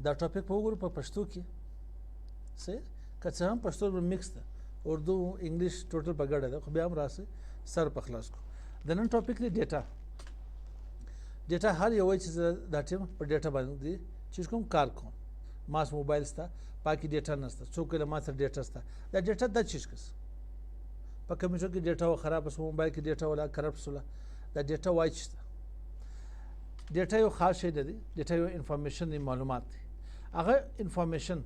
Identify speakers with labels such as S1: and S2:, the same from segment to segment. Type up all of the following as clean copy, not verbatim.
S1: دا ټاپک په وګورو په پښتو کې صحیح که څه هم پښتو میکس ده اردو انګلیش ټوټل په ګډه ده خو بیا هم راسي سر په خلاص کو د نن ټاپک دی ډیټا ډیټا هر یو چې دا ټیم په ډیټا باندې چې کوم کار کوم ماس موبایل ستا پاکي ډیټا نشته څوک له ما سره ډیټا ستا دا ډیټا د چیز کس په کمپیوټر کې ډیټا خراب وسو موبایل کې ډیټا ولا کرپټ ولا دا ډیټا وای چی ډیټا یو خاص شی دی ډیټا یو انفارمیشن دی معلومات دی هغه انفارمیشن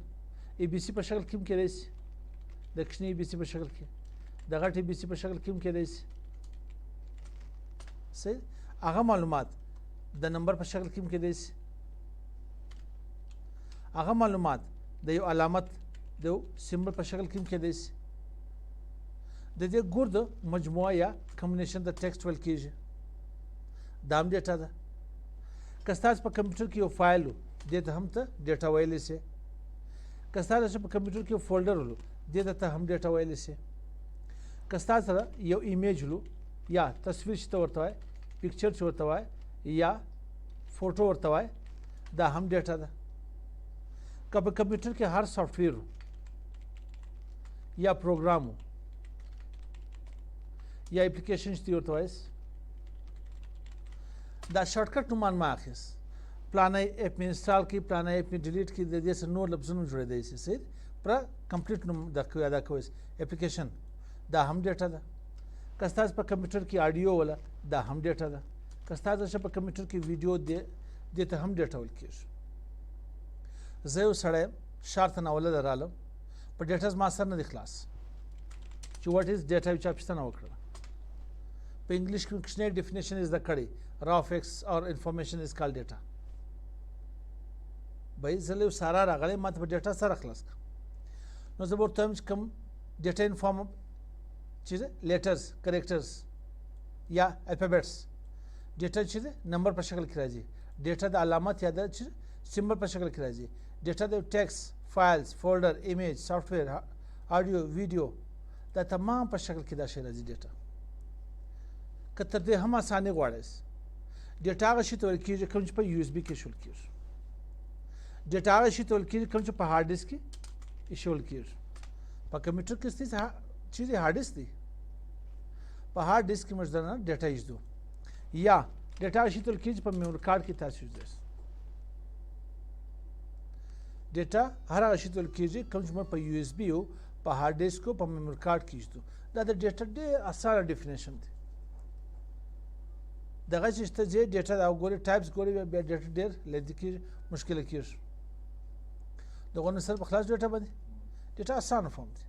S1: ای بی سی په شکل کې کېدای شي د کښنی ای بی سی په شکل کې د غټ ای بی سی په شکل کې کېدای شي صحیح هغه معلومات د نمبر په شکل کې کېدای شي هغه معلومات د یو علامت د سیمبل په شکل کې کېدای شي د دې ګرد مجموعه یا کمبینیشن د ټیکسټ ویل کېږي دا هم ډیټا ده که ستاسو په کمپیوټر کې یو فایل و دې ته هم ته ډیټا ویلی شي که ستاسو په کمپیوټر کې یو فولډر ولو دې ته هم ډیټا ویلی شي که ستاسو سره یو ایمیج ولو یا تصویر چې ته ورته وایي پکچر چې ورته وایي یا فوټو ورته وایي دا هم ډیټا ده که په کمپیوټر کې هر سافټویر یا پروګرام یا اپلیکیشن چې ورته وایي دا شارټکټ نومان ما اخیست پلانای اپ می انسټال کی پلانای اپ می ډیلیټ کی د دې سره نور لفظونه جوړېدای شي صحیح پر کمپلیټ نوم د ادا کوي اپلیکیشن دا هم ډیټا ده که ستاسو په کمپیوټر کې اډیو ولا دا هم ډیټا ده که ستاسو په کمپیوټر کې ویډیو دې ته هم ډیټا ول کېږي زه یو سړی شارت ناوله درالم په ډیټاز ما سره نه دی خلاص چې واټ از ډیټا چې اپشتنه وکړه په انګلیش کې ډکشنری ډیفینیشن از د کړي raw facts or information is called data بای زله سارا راغلی ماته په ډیټا سره خلاص نو زه ورته هم کوم ډیټا ان فارم چې لیټرز کریکټرز یا الفابیټس ډیټا چې نمبر په شکل کې راځي ډیټا د علامت یا د سیمبل په شکل کې راځي ډیټا د ټیکس فایلز فولډر ایمیج سافټویر آډیو ویډیو دا تمام په شکل کې دا شی راځي ډیټا که تر دې هم اسانه غواړئ ډیټا هغه شی ته ویل کېږي کوم چې په یو اس بي کې شول کېږي ډیټا هغه شی ته ویل کېږي کوم چې په هارد ډیسک کې ایښول کېږي په کمپیوټر کې ستاسو چې هارد ډیسک دی په هارد ډیسک کې موږ درنه ډیټا ایښدو یا ډیټا هغه شی ته ویل کېږي په میموري کارت کې تاسو ایښدئ ډیټا هغه شی ته ویل کېږي کوم چې په یو اس بي او په هارد ډیسک او په میموري کارت کې ایښدو دا د ډیټا ډېر اسانه ډیفینیشن دی دغه چې ته چې ډیټا دا وګورې ټایپس ګورې بیا ډیټا ډېر لږ کې مشکل کېږي دغه نه سره په خلاص ډیټا باندې ډیټا اسانه فهم دی